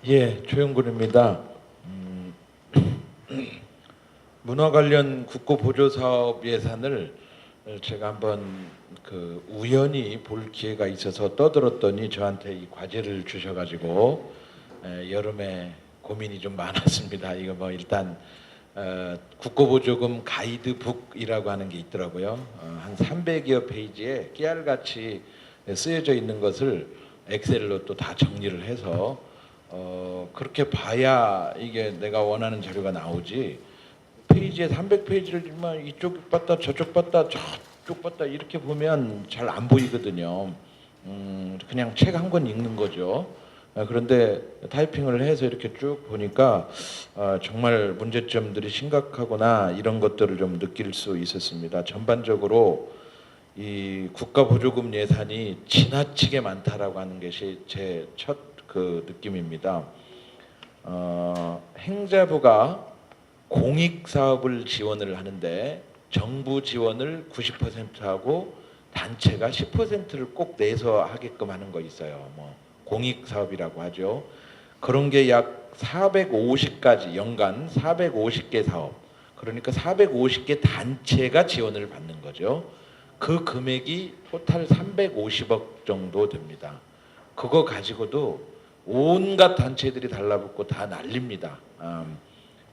예, 최영근입니다. 문화 관련 국고 보조 사업 예산을 제가 한번 우연히 볼 기회가 있어서 떠들었더니 저한테 이 과제를 주셔가지고 여름에 고민이 좀 많았습니다. 이거 뭐 일단 국고 보조금 가이드북이라고 하는 게 있더라고요. 한 300여 페이지에 깨알같이 쓰여져 있는 것을 엑셀로 또 다 정리를 해서 그렇게 봐야 이게 내가 원하는 자료가 나오지. 페이지에 300페이지를 정말 이쪽 봤다 저쪽 봤다 저쪽 봤다 이렇게 보면 잘 안 보이거든요. 그냥 책 한 권 읽는 거죠. 그런데 타이핑을 해서 이렇게 쭉 보니까 정말 문제점들이 심각하구나 이런 것들을 좀 느낄 수 있었습니다. 전반적으로 이 국가 보조금 예산이 지나치게 많다라고 하는 것이 제 첫 느낌입니다. 행자부가 공익 사업을 지원을 하는데 정부 지원을 90%하고 단체가 10%를 꼭 내서 하게끔 하는 거 있어요. 뭐 공익 사업이라고 하죠. 그런 게 약 450가지 연간 450개 사업. 그러니까 450개 단체가 지원을 받는 거죠. 그 금액이 토탈 350억 정도 됩니다. 그거 가지고도 온갖 단체들이 달라붙고 다 난립니다.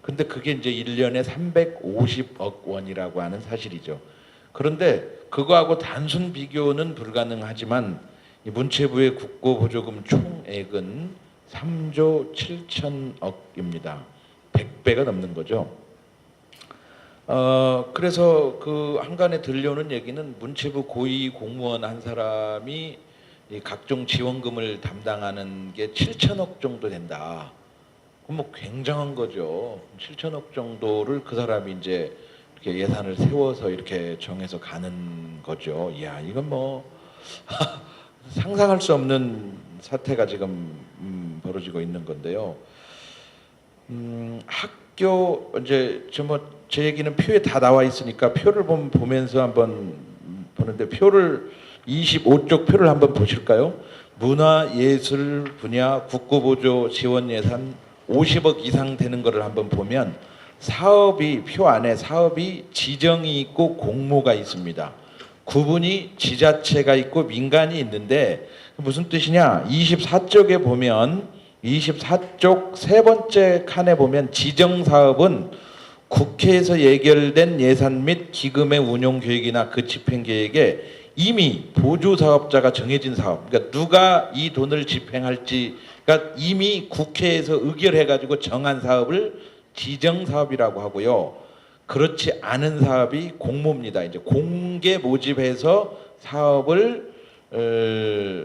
근데 그게 이제 1년에 350억 원이라고 하는 사실이죠. 그런데 그거하고 단순 비교는 불가능하지만 이 문체부의 국고 보조금 총액은 3조 7천억입니다. 100배가 넘는 거죠. 그래서 그 한간에 들려오는 얘기는 문체부 고위 공무원 한 사람이 이 각종 지원금을 담당하는 게 7천억 정도 된다. 그럼 뭐 굉장한 거죠. 7천억 정도를 그 사람이 이제 이렇게 예산을 세워서 이렇게 정해서 가는 거죠. 이야, 이건 뭐 상상할 수 없는 사태가 지금 벌어지고 있는 건데요. 학교 이제 제 얘기는 표에 다 나와 있으니까 표를 보면서 한번 보는데 25쪽 표를 한번 보실까요? 문화예술 분야 국고보조 지원 예산 50억 이상 되는 거를 한번 보면 사업이 표 안에 사업이 지정이 있고 공모가 있습니다. 구분이 지자체가 있고 민간이 있는데 무슨 뜻이냐? 24쪽에 보면 24쪽 세 번째 칸에 보면 지정사업은 국회에서 예결된 예산 및 기금의 운용 계획이나 그 집행 계획에 이미 보조 사업자가 정해진 사업, 그러니까 누가 이 돈을 집행할지가 이미 국회에서 의결해가지고 정한 사업을 지정 사업이라고 하고요. 그렇지 않은 사업이 공모입니다. 이제 공개 모집해서 사업을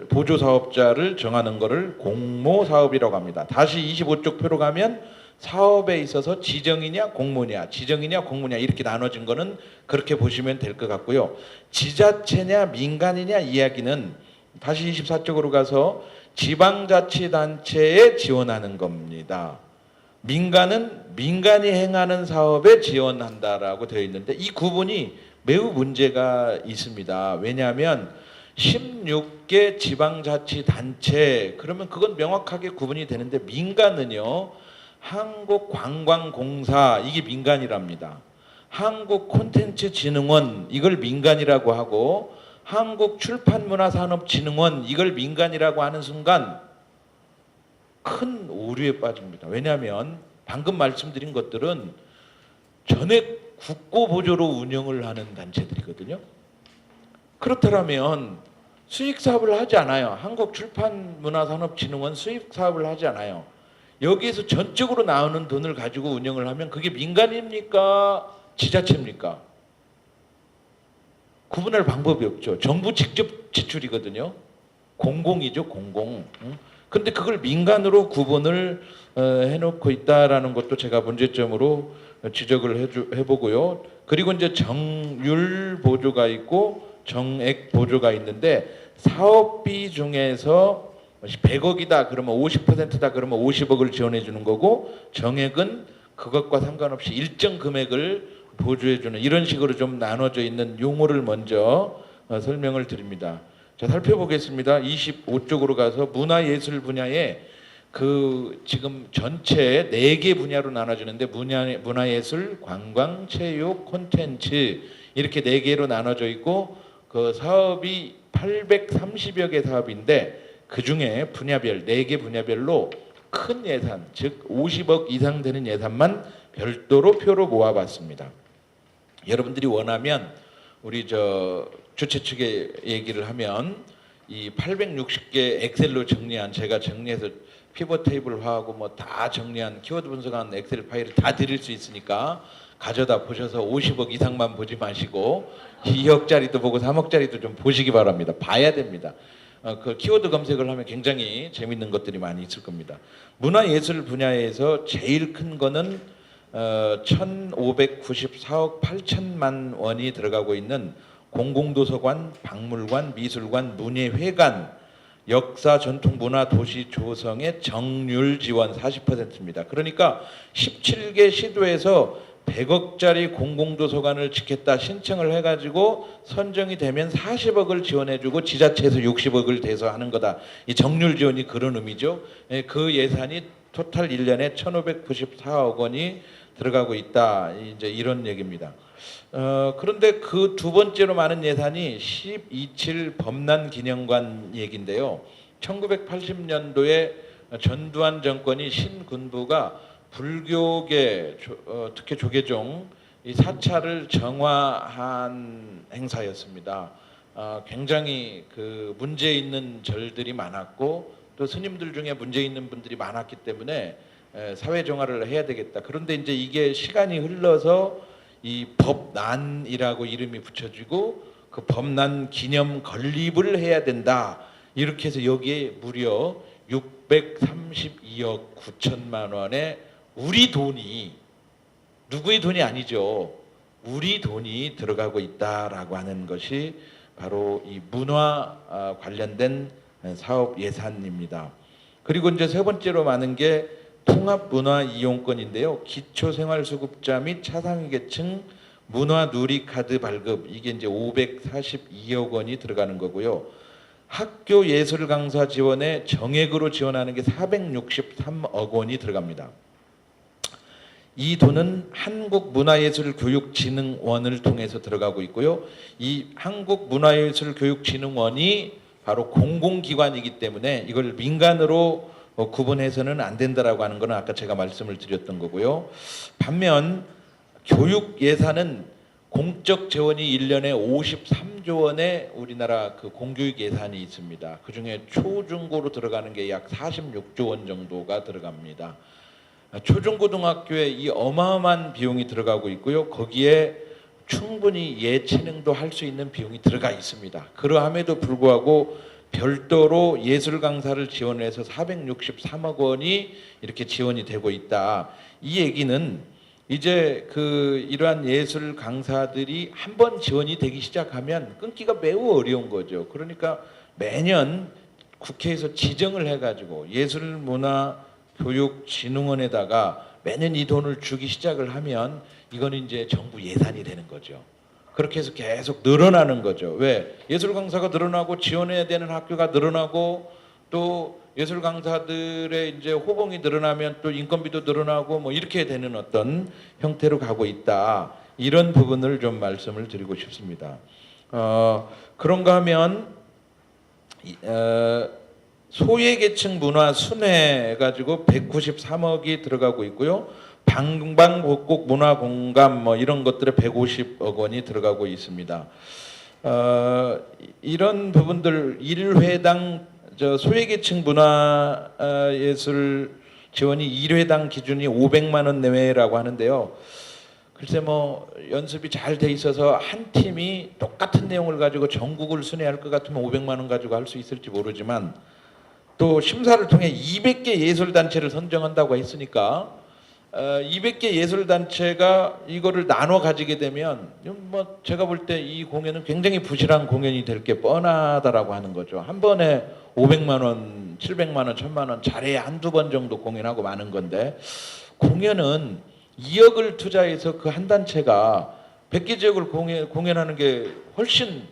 보조 사업자를 정하는 것을 공모 사업이라고 합니다. 다시 25쪽 표로 가면 사업에 있어서 지정이냐 공모냐, 지정이냐 공모냐 이렇게 나눠진 거는 그렇게 보시면 될 것 같고요. 지자체냐 민간이냐 이야기는 다시 24쪽으로 가서 지방자치단체에 지원하는 겁니다. 민간은 민간이 행하는 사업에 지원한다라고 되어 있는데 이 구분이 매우 문제가 있습니다. 왜냐하면 16개 지방자치단체 그러면 그건 명확하게 구분이 되는데 민간은요. 한국관광공사 이게 민간이랍니다. 한국콘텐츠진흥원 이걸 민간이라고 하고 한국출판문화산업진흥원 이걸 민간이라고 하는 순간 큰 오류에 빠집니다. 왜냐하면 방금 말씀드린 것들은 전액 국고보조로 운영을 하는 단체들이거든요. 그렇다면 수익사업을 하지 않아요. 한국출판문화산업진흥원 수익사업을 하지 않아요. 여기에서 전적으로 나오는 돈을 가지고 운영을 하면 그게 민간입니까? 지자체입니까? 구분할 방법이 없죠. 정부 직접 지출이거든요. 공공이죠, 공공. 근데 그걸 민간으로 구분을 해놓고 있다라는 것도 제가 문제점으로 지적을 해보고요. 그리고 이제 정률 보조가 있고 정액 보조가 있는데 사업비 중에서 100억이다 그러면 50%다 그러면 50억을 지원해 주는 거고 정액은 그것과 상관없이 일정 금액을 보조해 주는 이런 식으로 좀 나눠져 있는 용어를 먼저 설명을 드립니다. 자, 살펴보겠습니다. 25쪽으로 가서 문화예술 분야에 그 지금 전체 4개 분야로 나눠지는데 문화예술, 관광, 체육, 콘텐츠 이렇게 4개로 나눠져 있고 그 사업이 830여 개 사업인데 그 중에 분야별 4개 분야별로 큰 예산, 즉 50억 이상 되는 예산만 별도로 표로 모아봤습니다. 여러분들이 원하면 우리 주최 측에 얘기를 하면 이 860개 엑셀로 정리한 제가 정리해서 피벗 테이블화하고 뭐 다 정리한 키워드 분석한 엑셀 파일을 다 드릴 수 있으니까 가져다 보셔서 50억 이상만 보지 마시고 2억짜리도 보고 3억짜리도 좀 보시기 바랍니다. 봐야 됩니다. 그 키워드 검색을 하면 굉장히 재밌는 것들이 많이 있을 겁니다. 문화예술 분야에서 제일 큰 거는 1,594억 8천만 원이 들어가고 있는 공공도서관, 박물관, 미술관, 문예회관, 역사 전통 문화 도시 조성의 정률 지원 40%입니다. 그러니까 17개 시도에서 100억짜리 공공도서관을 짓겠다 신청을 해가지고 선정이 되면 40억을 지원해주고 지자체에서 60억을 대서 하는 거다. 이 정률 지원이 그런 의미죠. 그 예산이 토탈 1년에 1,594억 원이 들어가고 있다. 이제 이런 얘기입니다. 그런데 그 두 번째로 많은 예산이 12.7 범난기념관 얘기인데요. 1980년도에 전두환 정권이 신군부가 불교계 특히 조계종 이 사찰을 정화한 행사였습니다. 굉장히 그 문제 있는 절들이 많았고 또 스님들 중에 문제 있는 분들이 많았기 때문에 사회 정화를 해야 되겠다. 그런데 이제 이게 시간이 흘러서 이 법난이라고 이름이 붙여지고 그 법난 기념 건립을 해야 된다. 이렇게 해서 여기에 무려 632억 9천만 원의 우리 돈이 누구의 돈이 아니죠. 우리 돈이 들어가고 있다라고 하는 것이 바로 이 문화 관련된 사업 예산입니다. 그리고 이제 세 번째로 많은 게 통합문화이용권인데요. 기초생활수급자 및 차상위계층 문화누리카드 발급 이게 이제 542억 원이 들어가는 거고요. 학교 예술 강사 지원에 정액으로 지원하는 게 463억 원이 들어갑니다. 이 돈은 한국문화예술교육진흥원을 통해서 들어가고 있고요. 이 한국문화예술교육진흥원이 바로 공공기관이기 때문에 이걸 민간으로 구분해서는 안 된다라고 하는 거는 아까 제가 말씀을 드렸던 거고요. 반면 교육 예산은 공적 재원이 1년에 53조 원의 우리나라 그 공교육 예산이 있습니다. 그중에 초중고로 들어가는 게 약 46조 원 정도가 들어갑니다. 초중고등학교에 이 어마어마한 비용이 들어가고 있고요. 거기에 충분히 예체능도 할 수 있는 비용이 들어가 있습니다. 그러함에도 불구하고 별도로 예술 강사를 지원해서 463억 원이 이렇게 지원이 되고 있다. 이 얘기는 이제 이러한 예술 강사들이 한번 지원이 되기 시작하면 끊기가 매우 어려운 거죠. 그러니까 매년 국회에서 지정을 해가지고 예술문화교육진흥원에다가 매년 이 돈을 주기 시작을 하면 이거는 이제 정부 예산이 되는 거죠. 그렇게 해서 계속 늘어나는 거죠. 왜? 예술 강사가 늘어나고 지원해야 되는 학교가 늘어나고 또 예술 강사들의 이제 호봉이 늘어나면 또 인건비도 늘어나고 뭐 이렇게 되는 어떤 형태로 가고 있다. 이런 부분을 좀 말씀을 드리고 싶습니다. 그런가 하면 소외계층 문화 순회 가지고 193억이 들어가고 있고요. 방방곡곡 문화공감 뭐 이런 것들에 150억 원이 들어가고 있습니다. 이런 부분들 1회당 소외계층 문화예술 지원이 1회당 기준이 500만 원 내외라고 하는데요. 글쎄 뭐 연습이 잘 돼 있어서 한 팀이 똑같은 내용을 가지고 전국을 순회할 것 같으면 500만 원 가지고 할 수 있을지 모르지만 또 심사를 통해 200개 예술단체를 선정한다고 했으니까 200개 예술단체가 이거를 나눠 가지게 되면 뭐 제가 볼 때 이 공연은 굉장히 부실한 공연이 될 게 뻔하다라고 하는 거죠. 한 번에 500만 원, 700만 원, 1000만 원 잘해야 한두 번 정도 공연하고 마는 건데 공연은 2억을 투자해서 그 한 단체가 100개 지역을 공연하는 게 훨씬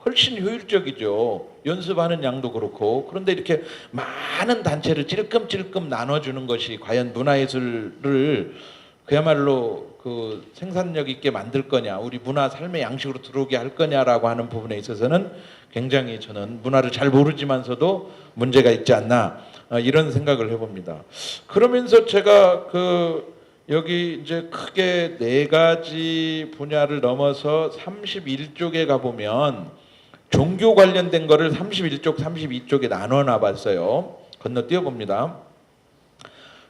훨씬 효율적이죠. 연습하는 양도 그렇고. 그런데 이렇게 많은 단체를 찔끔찔끔 나눠주는 것이 과연 문화예술을 그야말로 그 생산력 있게 만들 거냐, 우리 문화 삶의 양식으로 들어오게 할 거냐라고 하는 부분에 있어서는 굉장히 저는 문화를 잘 모르지만서도 문제가 있지 않나 이런 생각을 해봅니다. 그러면서 제가 그 여기 이제 크게 네 가지 분야를 넘어서 31쪽에 가보면 종교 관련된 거를 31쪽, 32쪽에 나눠 놔봤어요. 건너뛰어 봅니다.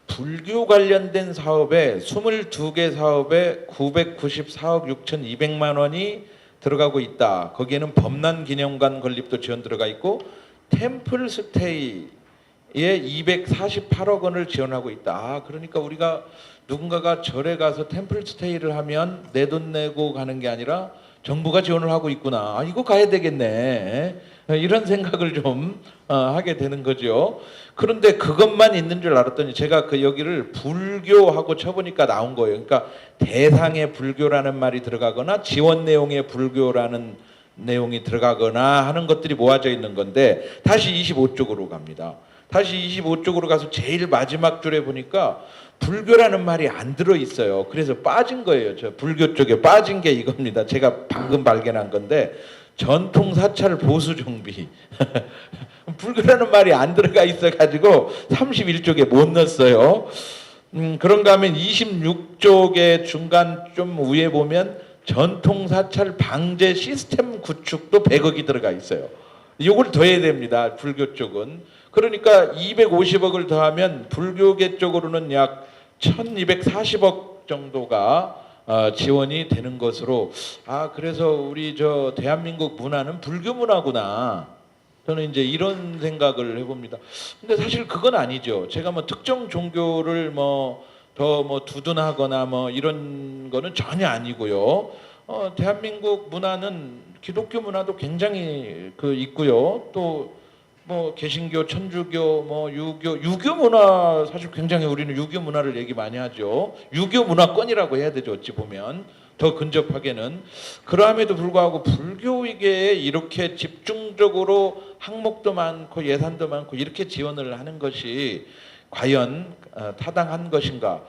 불교 관련된 사업에 22개 사업에 994억 6,200만 원이 들어가고 있다. 거기에는 범난기념관 건립도 지원 들어가 있고 템플 스테이에 248억 원을 지원하고 있다. 아, 그러니까 우리가 누군가가 절에 가서 템플 스테이를 하면 내 돈 내고 가는 게 아니라 정부가 지원을 하고 있구나. 아, 이거 가야 되겠네. 이런 생각을 좀 하게 되는 거죠. 그런데 그것만 있는 줄 알았더니 제가 그 여기를 불교하고 쳐보니까 나온 거예요. 그러니까 대상의 불교라는 말이 들어가거나 지원 내용의 불교라는 내용이 들어가거나 하는 것들이 모아져 있는 건데 다시 25쪽으로 갑니다. 다시 25쪽으로 가서 제일 마지막 줄에 보니까 불교라는 말이 안 들어 있어요. 그래서 빠진 거예요. 저 불교 쪽에 빠진 게 이겁니다. 제가 방금 발견한 건데 전통 사찰 보수 정비. 불교라는 말이 안 들어가 있어 가지고 31쪽에 못 넣었어요. 그런가 하면 26쪽의 중간 좀 위에 보면 전통 사찰 방제 시스템 구축도 100억이 들어가 있어요. 이걸 더해야 됩니다. 불교 쪽은. 그러니까 250억을 더하면 불교계 쪽으로는 약 1240억 정도가 지원이 되는 것으로, 아, 그래서 우리 저 대한민국 문화는 불교 문화구나. 저는 이제 이런 생각을 해봅니다. 근데 사실 그건 아니죠. 제가 뭐 특정 종교를 뭐 더 뭐 두둔하거나 뭐 이런 거는 전혀 아니고요. 대한민국 문화는 기독교 문화도 굉장히 그 있고요. 또 뭐 개신교, 천주교, 뭐 유교 문화 사실 굉장히 우리는 유교 문화를 얘기 많이 하죠. 유교 문화권이라고 해야 되죠. 어찌 보면 더 근접하게는. 그럼에도 불구하고 불교에게 이렇게 집중적으로 항목도 많고 예산도 많고 이렇게 지원을 하는 것이 과연 타당한 것인가?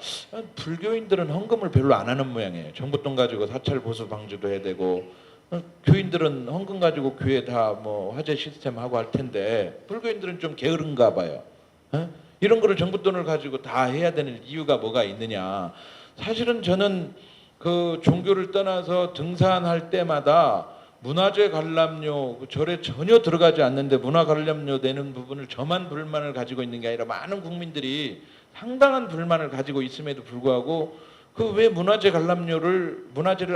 불교인들은 헌금을 별로 안 하는 모양이에요. 정부 돈 가지고 사찰 보수 방지도 해야 되고. 교인들은 헌금 가지고 교회 다 뭐 화재 시스템 하고 할 텐데 불교인들은 좀 게으른가 봐요. 이런 거를 정부 돈을 가지고 다 해야 되는 이유가 뭐가 있느냐? 사실은 저는 그 종교를 떠나서 등산할 때마다 문화재 관람료 그 절에 전혀 들어가지 않는데 문화 관람료 내는 부분을 저만 불만을 가지고 있는 게 아니라 많은 국민들이 상당한 불만을 가지고 있음에도 불구하고 그 왜 문화재를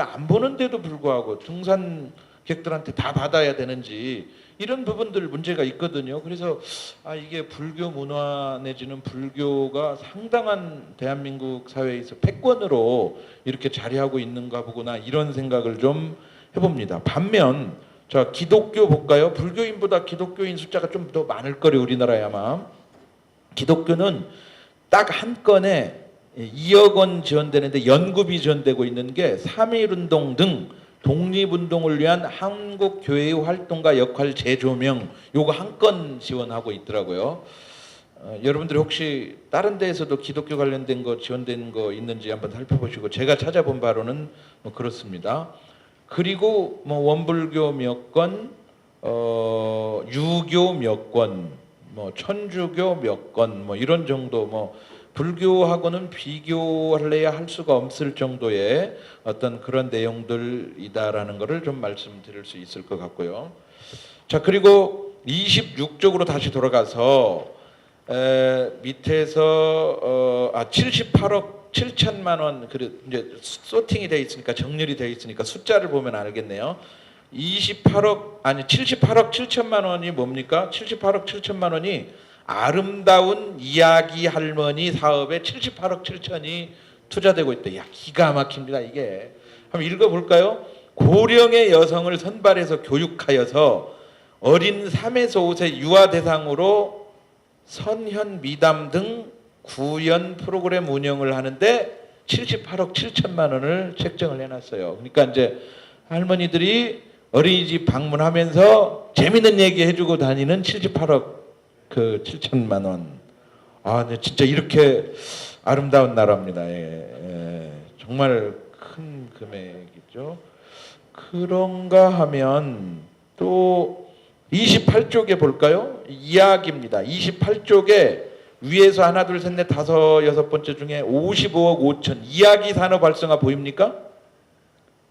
안 보는데도 불구하고 등산객들한테 다 받아야 되는지 이런 부분들 문제가 있거든요. 그래서 이게 불교 문화 내지는 불교가 상당한 대한민국 사회에서 패권으로 이렇게 자리하고 있는가 보구나 이런 생각을 좀 해봅니다. 반면 자 기독교 볼까요? 불교인보다 기독교인 숫자가 좀 더 많을 거예요. 우리나라에 아마. 기독교는 딱 한 건에 2억 원 지원되는데 연구비 지원되고 있는 게 3.1운동 등 독립운동을 위한 한국 교회의 활동과 역할 재조명 요거 한 건 지원하고 있더라고요. 여러분들이 혹시 다른 데에서도 기독교 관련된 거 지원된 거 있는지 한번 살펴보시고 제가 찾아본 바로는 뭐 그렇습니다. 그리고 뭐 원불교 몇 건, 유교 몇 건, 뭐 천주교 몇 건, 뭐 이런 정도 뭐 불교하고는 비교할래야 할 수가 없을 정도의 어떤 그런 내용들이다라는 것을 좀 말씀드릴 수 있을 것 같고요. 자 그리고 26쪽으로 다시 돌아가서 밑에서 78억 7천만 원 이제 소팅이 돼 있으니까 정렬이 돼 있으니까 숫자를 보면 알겠네요. 78억 7천만 원이 뭡니까? 78억 7천만 원이 아름다운 이야기 할머니 사업에 78억 7천이 투자되고 있다. 야 기가 막힙니다 이게. 한번 읽어볼까요? 고령의 여성을 선발해서 교육하여서 어린 3에서 5세 유아 대상으로 선현 미담 등 구연 프로그램 운영을 하는데 78억 7천만 원을 책정을 해놨어요. 그러니까 이제 할머니들이 어린이집 방문하면서 재밌는 얘기 해주고 다니는 78억 7천만 원. 아, 네, 진짜 이렇게 아름다운 나라입니다. 정말 큰 금액이죠. 그런가 하면 또 28쪽에 볼까요? 이야기입니다. 28쪽에 위에서 하나, 둘, 셋, 넷, 다섯, 여섯 번째 중에 55억 5천 이야기 산업 활성화 보입니까?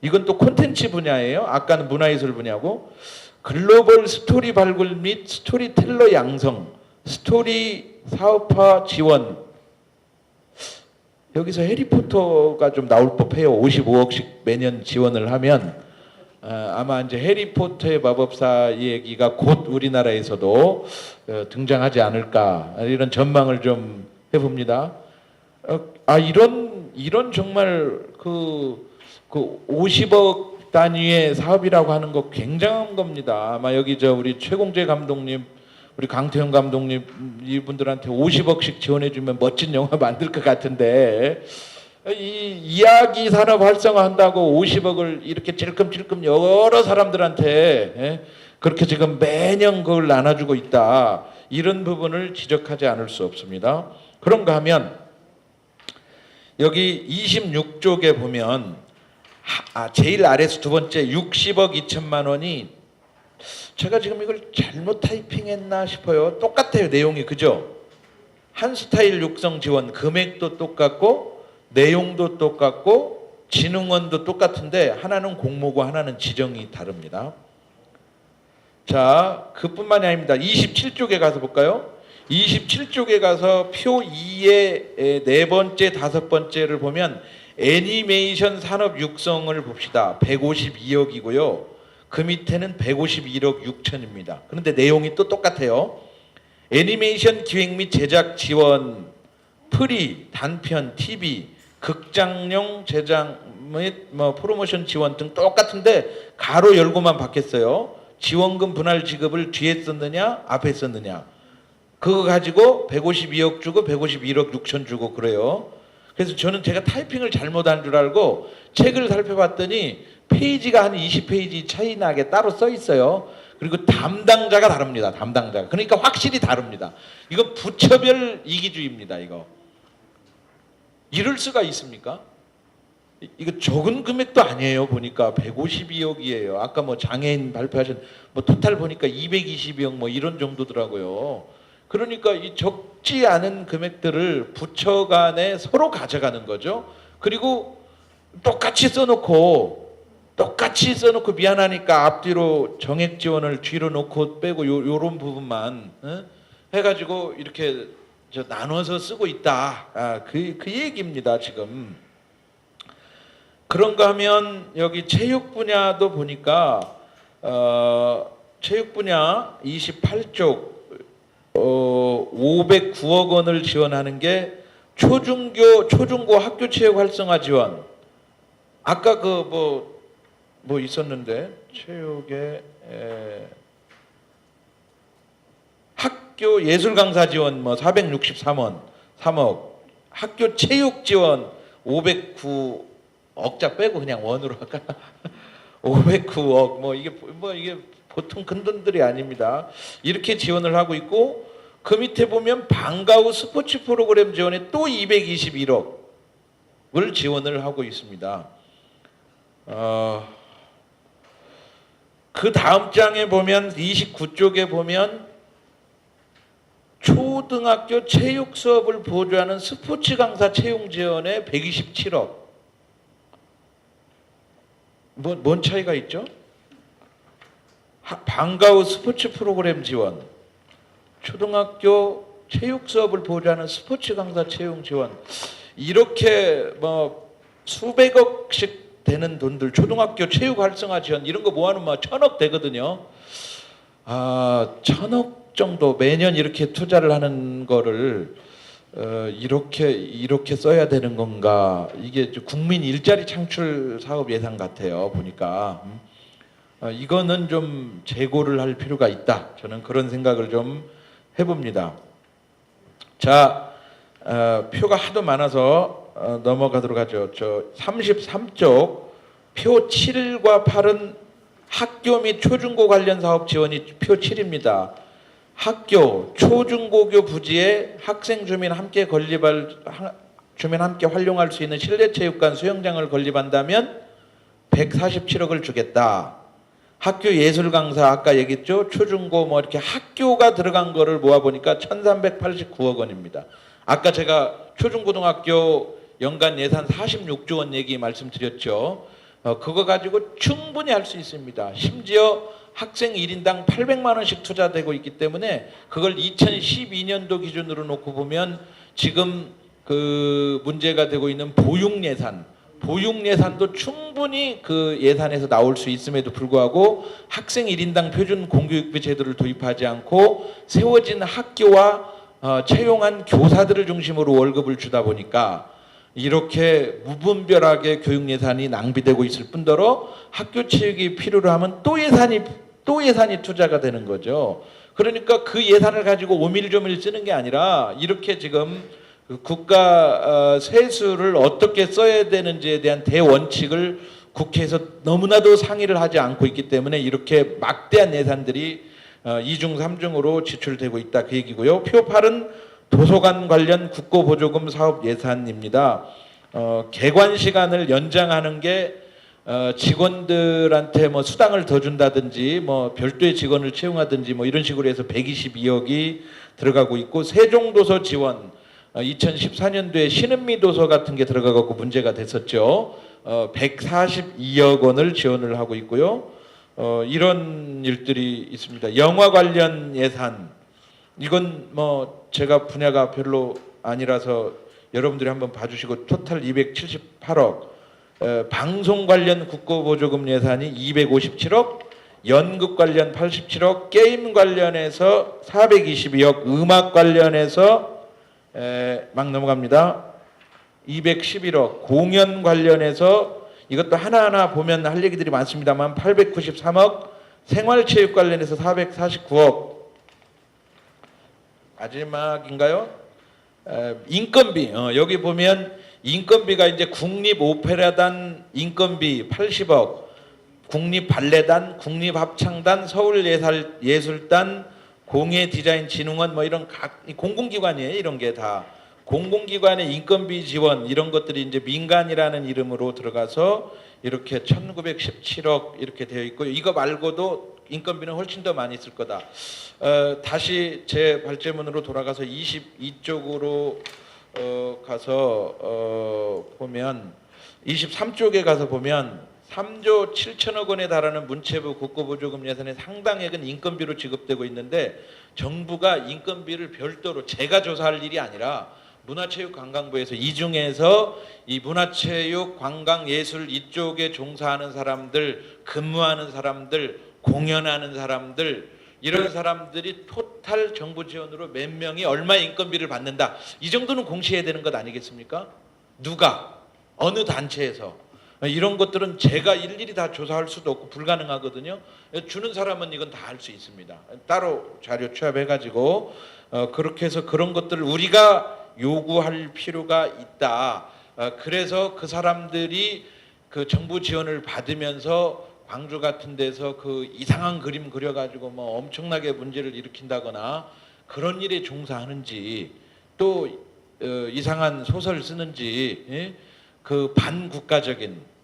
이건 또 콘텐츠 분야예요. 아까는 문화예술 분야고 글로벌 스토리 발굴 및 스토리텔러 양성, 스토리 사업화 지원. 여기서 해리포터가 좀 나올 법해요. 55억씩 매년 지원을 하면 아마 이제 해리포터의 마법사 얘기가 곧 우리나라에서도 등장하지 않을까 이런 전망을 좀 해봅니다. 이런 정말 그 50억 단위의 사업이라고 하는 거 굉장한 겁니다. 아마 여기 우리 최공재 감독님, 우리 강태형 감독님 이분들한테 50억씩 지원해주면 멋진 영화 만들 것 같은데 이 이야기 산업 활성화한다고 50억을 이렇게 찔끔찔끔 여러 사람들한테 그렇게 지금 매년 그걸 나눠주고 있다. 이런 부분을 지적하지 않을 수 없습니다. 그런가 하면 여기 26쪽에 보면 제일 아래에서 두 번째 60억 2천만 원이 제가 지금 이걸 잘못 타이핑했나 싶어요. 똑같아요. 내용이. 그죠? 한스타일 육성 지원 금액도 똑같고 내용도 똑같고 진흥원도 똑같은데 하나는 공모고 하나는 지정이 다릅니다. 자, 그뿐만이 아닙니다. 27쪽에 가서 볼까요? 27쪽에 가서 표 2의 네 번째, 다섯 번째를 보면 애니메이션 산업 육성을 봅시다. 152억이고요. 그 밑에는 151억 6천입니다. 그런데 내용이 또 똑같아요. 애니메이션 기획 및 제작 지원, 프리, 단편, TV, 극장용 제작 및 프로모션 지원 등 똑같은데 가로 열고만 바뀌었어요. 지원금 분할 지급을 뒤에 썼느냐 앞에 썼느냐. 그거 가지고 152억 주고 151억 6천 주고 그래요. 그래서 저는 제가 타이핑을 잘못한 줄 알고 책을 살펴봤더니 페이지가 한 20페이지 차이 나게 따로 써 있어요. 그리고 담당자가 다릅니다. 담당자가. 그러니까 확실히 다릅니다. 이거 부처별 이기주의입니다. 이거. 이럴 수가 있습니까? 이거 적은 금액도 아니에요. 보니까 152억이에요. 아까 장애인 발표하신 토탈 보니까 222억 이런 정도더라고요. 그러니까 이 적지 않은 금액들을 부처 간에 서로 가져가는 거죠. 그리고 똑같이 써놓고 미안하니까 앞뒤로 정액 지원을 뒤로 놓고 빼고 요런 부분만 해가지고 이렇게 나눠서 쓰고 있다. 그 얘기입니다. 지금. 그런가 하면 여기 체육 분야도 보니까 체육 분야 28쪽 509억 원을 지원하는 게 초중고 학교 체육 활성화 지원. 아까 뭐 있었는데 체육에 학교 예술 강사 지원 463원 3억. 학교 체육 지원 509억자 빼고 그냥 원으로 할까? 509억 이게 보통 큰 돈들이 아닙니다. 이렇게 지원을 하고 있고 그 밑에 보면 방과 후 스포츠 프로그램 지원에 또 221억을 지원을 하고 있습니다. 그 다음 장에 보면 29쪽에 보면 초등학교 체육 수업을 보조하는 스포츠 강사 채용 지원에 127억. 뭔 차이가 있죠? 방과 후 스포츠 프로그램 지원, 초등학교 체육 수업을 보조하는 스포츠 강사 채용 지원, 이렇게 수백억씩 되는 돈들, 초등학교 체육 활성화 지원 이런 거 모아놓으면 1,000억 되거든요. 1,000억 정도 매년 이렇게 투자를 하는 거를 이렇게 써야 되는 건가? 이게 국민 일자리 창출 사업 예산 같아요. 보니까 이거는 좀 재고를 할 필요가 있다. 저는 그런 생각을 좀 해봅니다. 자, 표가 하도 많아서 넘어가도록 하죠. 저 33쪽 표 7과 8은 학교 및 초중고 관련 사업 지원이 표 7입니다. 학교, 초중고교 부지에 학생 주민 함께 활용할 수 있는 실내체육관 수영장을 건립한다면 147억을 주겠다. 학교 예술 강사 아까 얘기했죠. 초중고 뭐 이렇게 학교가 들어간 거를 모아 보니까 1,389억 원입니다. 아까 제가 초중고등학교 연간 예산 46조 원 얘기 말씀드렸죠. 그거 가지고 충분히 할 수 있습니다. 심지어 학생 1인당 800만 원씩 투자되고 있기 때문에 그걸 2012년도 기준으로 놓고 보면 지금 그 문제가 되고 있는 보육 예산도 충분히 그 예산에서 나올 수 있음에도 불구하고 학생 1인당 표준 공교육비 제도를 도입하지 않고 세워진 학교와 채용한 교사들을 중심으로 월급을 주다 보니까 이렇게 무분별하게 교육 예산이 낭비되고 있을 뿐더러 학교 체육이 필요로 하면 또 예산이 투자가 되는 거죠. 그러니까 그 예산을 가지고 오밀조밀 쓰는 게 아니라 이렇게 지금 국가 세수를 어떻게 써야 되는지에 대한 대원칙을 국회에서 너무나도 상의를 하지 않고 있기 때문에 이렇게 막대한 예산들이 2중 3중으로 지출되고 있다 그 얘기고요. 표 8은 도서관 관련 국고보조금 사업 예산입니다. 개관 시간을 연장하는 게 직원들한테 뭐 수당을 더 준다든지 뭐 별도의 직원을 채용하든지 뭐 이런 식으로 해서 122억이 들어가고 있고 세종도서 지원 2014년도에 신은미 도서 같은 게 들어가고 문제가 됐었죠. 142억 원을 지원을 하고 있고요. 이런 일들이 있습니다. 영화 관련 예산 이건 뭐 제가 분야가 별로 아니라서 여러분들이 한번 봐주시고 토탈 278억 방송 관련 국고보조금 예산이 257억 연극 관련 87억 게임 관련해서 422억 음악 관련해서 막 넘어갑니다. 211억 공연 관련해서 이것도 하나하나 보면 할 얘기들이 많습니다만 893억 생활체육 관련해서 449억 마지막인가요? 인건비 여기 보면 인건비가 이제 국립오페라단 인건비 80억 국립발레단 국립합창단 서울예술단 공예디자인진흥원 뭐 이런 각 공공기관이에요. 이런 게 다 공공기관의 인건비 지원 이런 것들이 이제 민간이라는 이름으로 들어가서 이렇게 1917억 이렇게 되어 있고 이거 말고도 인건비는 훨씬 더 많이 있을 거다. 다시 제 발제문으로 돌아가서 22쪽으로 가서 보면 23쪽에 가서 보면 3조 7천억 원에 달하는 문체부 국고보조금 예산의 상당액은 인건비로 지급되고 있는데 정부가 인건비를 별도로 제가 조사할 일이 아니라 문화체육관광부에서 이 중에서 이 문화체육 관광예술 이쪽에 종사하는 사람들 근무하는 사람들 공연하는 사람들 이런 사람들이 토탈 정부 지원으로 몇 명이 얼마 인건비를 받는다 이 정도는 공시해야 되는 것 아니겠습니까? 누가 어느 단체에서 이런 것들은 제가 일일이 다 조사할 수도 없고 불가능하거든요. 주는 사람은 이건 다 할 수 있습니다. 따로 자료 취합해가지고 그렇게 해서 그런 것들을 우리가 요구할 필요가 있다. 그래서 그 사람들이 그 정부 지원을 받으면서 광주 같은 데서 그 이상한 그림 그려가지고 뭐 엄청나게 문제를 일으킨다거나 그런 일에 종사하는지 또 이상한 소설 쓰는지 예? 그 반국가적인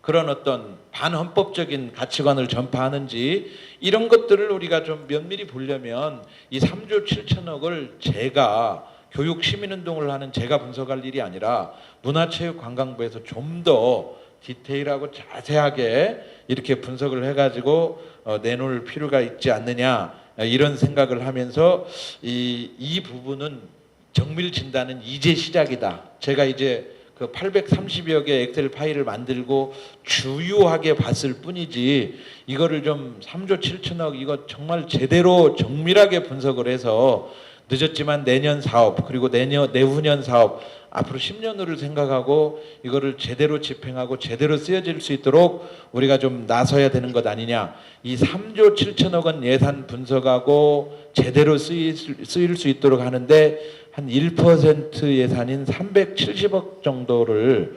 그런 어떤 반헌법적인 가치관을 전파하는지 이런 것들을 우리가 좀 면밀히 보려면 이 3조 7천억을 제가 교육시민운동을 하는 제가 분석할 일이 아니라 문화체육관광부에서 좀 더 디테일하고 자세하게 이렇게 분석을 해가지고 내놓을 필요가 있지 않느냐 이런 생각을 하면서 이 부분은 정밀 진단은 이제 시작이다. 제가 이제 그 830여 개 엑셀 파일을 만들고 주요하게 봤을 뿐이지 이거를 좀 3조 7천억 이거 정말 제대로 정밀하게 분석을 해서 늦었지만 내년 사업 그리고 내후년 사업 앞으로 10년을 생각하고 이거를 제대로 집행하고 제대로 쓰여질 수 있도록 우리가 좀 나서야 되는 것 아니냐. 이 3조 7천억 원 예산 분석하고 제대로 쓰일 수 있도록 하는데 한 1% 예산인 370억 정도를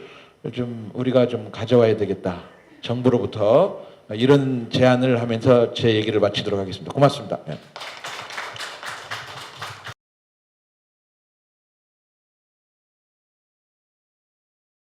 좀 우리가 좀 가져와야 되겠다. 정부로부터 이런 제안을 하면서 제 얘기를 마치도록 하겠습니다. 고맙습니다. 예.